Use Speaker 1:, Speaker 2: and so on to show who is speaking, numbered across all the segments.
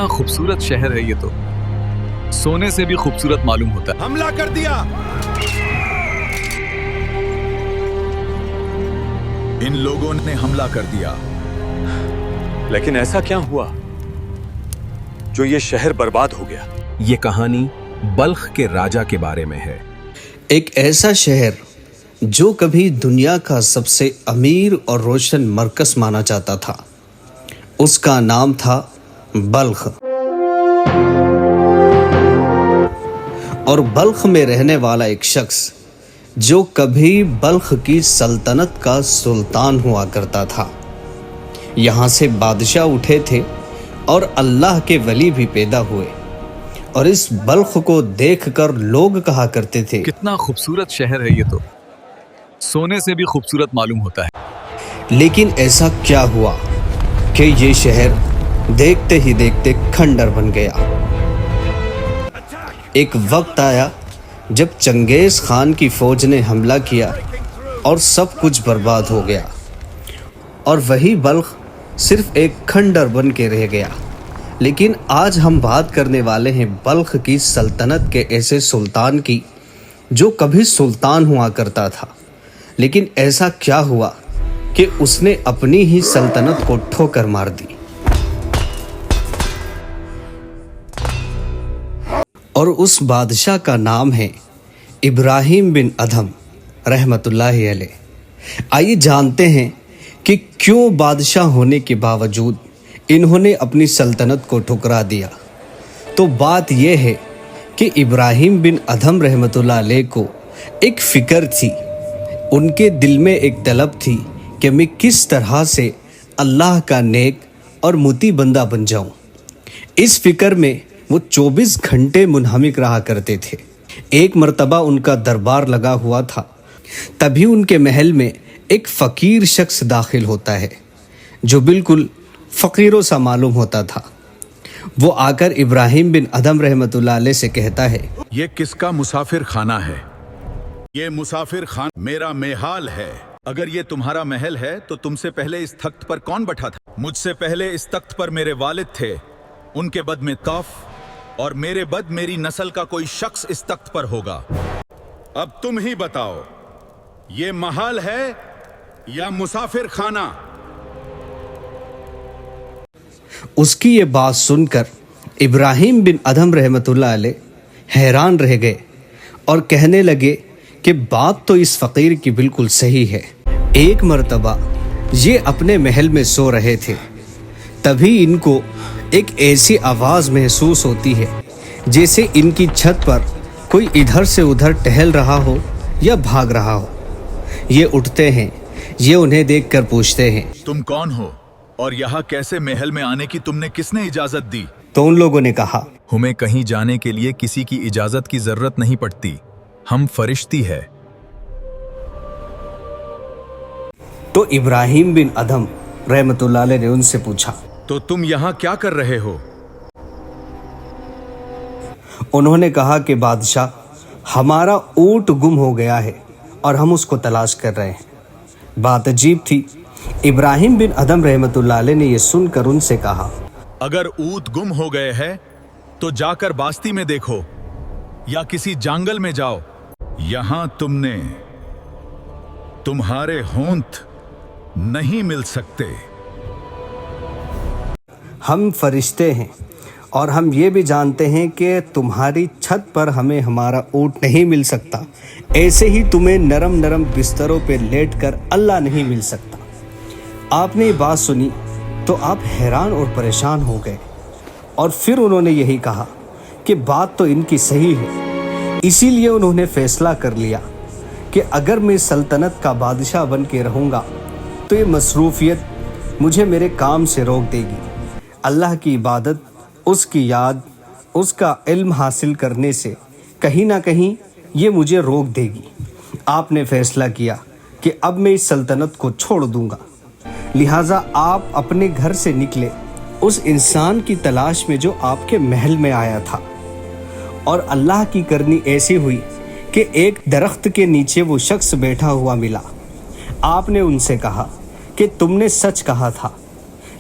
Speaker 1: कितना खूबसूरत शहर है ये तो, सोने से भी खूबसूरत मालूम होता है।
Speaker 2: हमला कर दिया। इन लोगों ने हमला कर दिया।
Speaker 3: लेकिन ऐसा क्या हुआ जो ये शहर बर्बाद हो गया?
Speaker 4: ये कहानी बल्ख के राजा के बारे में है।
Speaker 5: एक ऐसा शहर जो कभी दुनिया का सबसे अमीर और रोशन मरकज माना जाता था, उसका नाम था बल्ख। और बल्ख में रहने वाला एक शख्स जो कभी बल्ख की सल्तनत का सुल्तान हुआ करता था। यहाँ से बादशाह उठे थे और अल्लाह के वली भी पैदा हुए, और इस बल्ख को देखकर लोग कहा करते थे,
Speaker 1: कितना खूबसूरत शहर है ये तो, सोने से भी खूबसूरत मालूम होता है।
Speaker 5: लेकिन ऐसा क्या हुआ कि ये शहर देखते ही देखते खंडर बन गया। एक वक्त आया जब चंगेज़ खान की फौज ने हमला किया और सब कुछ बर्बाद हो गया, और वही बल्ख सिर्फ एक खंडर बन के रह गया। लेकिन आज हम बात करने वाले हैं बल्ख की सल्तनत के ऐसे सुल्तान की जो कभी सुल्तान हुआ करता था, लेकिन ऐसा क्या हुआ कि उसने अपनी ही सल्तनत को ठोकर मार दी। और उस बादशाह का नाम है इब्राहिम बिन अदहम रहमतुल्लाहि अलैह। आइए जानते हैं कि क्यों बादशाह होने के बावजूद इन्होंने अपनी सल्तनत को ठुकरा दिया। तो बात यह है कि इब्राहिम बिन अदहम रहमतुल्लाह अलैह को एक फ़िक्र थी, उनके दिल में एक तलब थी कि मैं किस तरह से अल्लाह का नेक और मुती बंदा बन जाऊं। इस फ़िक्र में वो 24 घंटे मुनहमिक रहा करते थे। एक मर्तबा उनका दरबार लगा हुआ था, तभी उनके महल में एक फ़कीर शख्स दाखिल होता है जो बिल्कुल फ़कीरों सा मालूम होता था। वो आकर इब्राहिम बिन अदहम रहमतुल्लाह अलैह से कहता है,
Speaker 2: ये किसका मुसाफिर खाना है? ये मुसाफिर खान मेरा मेहाल है। अगर ये तुम्हारा महल है तो तुमसे पहले इस तख्त पर कौन बैठा था? मुझसे पहले इस तख्त पर मेरे वालिद थे, उनके बाद में कौफ, और मेरे बाद मेरी नस्ल का कोई शख्स इस तख्त पर होगा। अब तुम ही बताओ, ये महल है या मुसाफिर खाना?
Speaker 5: उसकी ये बात सुनकर इब्राहिम बिन अदहम रहमतुल्लाह अलैह हैरान रह गए और कहने लगे कि बात तो इस फ़कीर की बिल्कुल सही है। एक मर्तबा ये अपने महल में सो रहे थे, तभी इनको एक ऐसी आवाज़ महसूस होती है जैसे इनकी छत पर कोई इधर से उधर टहल रहा हो या भाग रहा हो। ये उठते हैं, ये उन्हें देखकर पूछते हैं,
Speaker 2: तुम कौन हो और यहाँ कैसे महल में आने की तुमने किसने इजाजत दी?
Speaker 5: तो उन लोगों ने कहा,
Speaker 1: हमें कहीं जाने के लिए किसी की इजाजत की जरूरत नहीं पड़ती, हम फरिश्ती है।
Speaker 5: तो इब्राहिम बिन अदहम रहमतुल्लाह अलैह ने उनसे पूछा,
Speaker 2: तो तुम यहाँ क्या कर रहे हो?
Speaker 5: उन्होंने कहा कि बादशाह, हमारा ऊँट गुम हो गया है और हम उसको तलाश कर रहे हैं। बात अजीब थी। इब्राहिम बिन अदहम रहमतुल्लाह अलैह ने यह सुनकर उनसे कहा,
Speaker 2: अगर ऊँट गुम हो गए हैं तो जाकर बास्ती में देखो या किसी जंगल में जाओ। यहाँ तुमने तुम्हारे होंठ नहीं मिल सकते।
Speaker 5: हम फरिश्ते हैं और हम ये भी जानते हैं कि तुम्हारी छत पर हमें हमारा ऊँट नहीं मिल सकता, ऐसे ही तुम्हें नरम नरम बिस्तरों पे लेटकर अल्लाह नहीं मिल सकता। आपने ये बात सुनी तो आप हैरान और परेशान हो गए, और फिर उन्होंने यही कहा कि बात तो इनकी सही है। इसीलिए उन्होंने फ़ैसला कर लिया कि अगर मैं सल्तनत का बादशाह बन के रहूँगा तो ये मसरूफ़ियत मुझे मेरे काम से रोक देगी। अल्लाह की इबादत, उसकी याद, उसका इल्म हासिल करने से कहीं ना कहीं ये मुझे रोक देगी। आपने फ़ैसला किया कि अब मैं इस सल्तनत को छोड़ दूंगा। लिहाजा आप अपने घर से निकले उस इंसान की तलाश में जो आपके महल में आया था, और अल्लाह की करनी ऐसी हुई कि एक दरख्त के नीचे वो शख्स बैठा हुआ मिला। आपने उनसे कहा कि तुमने सच कहा था,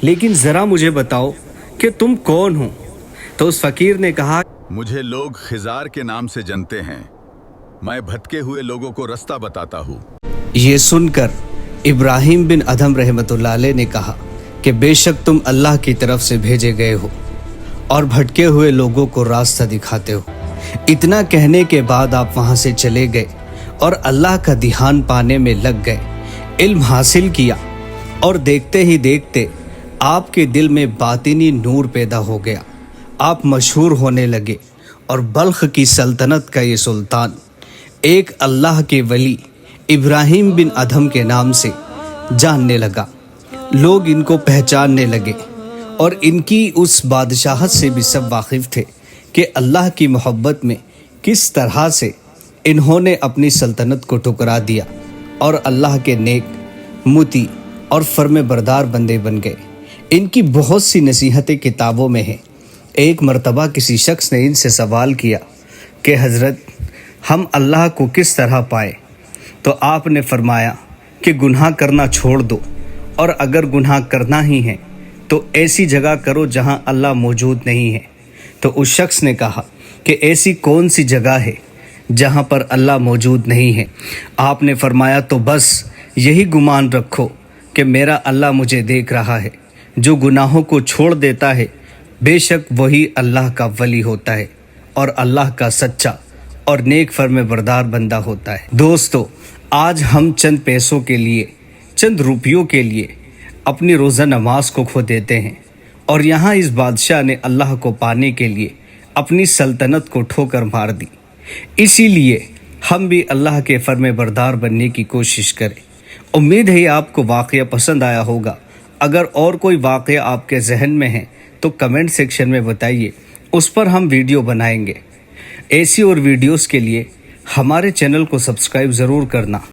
Speaker 5: लेकिन ज़रा मुझे बताओ कि तुम कौन हो तो उस फकीर ने कहा,
Speaker 2: मुझे लोग खिजार के नाम से जानते हैं, मैं भटके हुए लोगों को रास्ता बताता हूँ।
Speaker 5: ये सुनकर इब्राहिम बिन अदहम रहमतुल्लाह अलैह ने कहा कि बेशक तुम अल्लाह की तरफ से भेजे गए हो और भटके हुए लोगों को रास्ता दिखाते हो। इतना कहने के बाद आप वहाँ से चले गए और अल्लाह का ध्यान पाने में लग गए, इल्म हासिल किया और देखते ही देखते आपके दिल में बातिनी नूर पैदा हो गया। आप मशहूर होने लगे और बल्ख की सल्तनत का ये सुल्तान एक अल्लाह के वली इब्राहिम बिन अदहम के नाम से जानने लगा। लोग इनको पहचानने लगे और इनकी उस बादशाहत से भी सब वाकिफ़ थे कि अल्लाह की मोहब्बत में किस तरह से इन्होंने अपनी सल्तनत को ठुकरा दिया और अल्लाह के नेक, मुती और फर्मे बरदार बंदे बन गए। इनकी बहुत सी नसीहतें किताबों में हैं। एक मर्तबा किसी शख्स ने इनसे सवाल किया कि हज़रत, हम अल्लाह को किस तरह पाएं? तो आपने फरमाया कि गुनाह करना छोड़ दो, और अगर गुनाह करना ही है तो ऐसी जगह करो जहां अल्लाह मौजूद नहीं है। तो उस शख्स ने कहा कि ऐसी कौन सी जगह है जहां पर अल्लाह मौजूद नहीं है? आपने फरमाया, तो बस यही गुमान रखो कि मेरा अल्लाह मुझे देख रहा है। जो गुनाहों को छोड़ देता है बेशक वही अल्लाह का वली होता है और अल्लाह का सच्चा और नेक फर्मे बरदार बंदा होता है। दोस्तों, आज हम चंद पैसों के लिए, चंद रुपयों के लिए अपनी रोज़ा नमाज को खो देते हैं, और यहाँ इस बादशाह ने अल्लाह को पाने के लिए अपनी सल्तनत को ठोकर मार दी। इसीलिए हम भी अल्लाह के फर्मे बरदार बनने की कोशिश करें। उम्मीद है आपको वाक़या पसंद आया होगा। अगर और कोई वाक़या आपके जहन में है तो कमेंट सेक्शन में बताइए, उस पर हम वीडियो बनाएंगे। ऐसी और वीडियोस के लिए हमारे चैनल को सब्सक्राइब ज़रूर करना।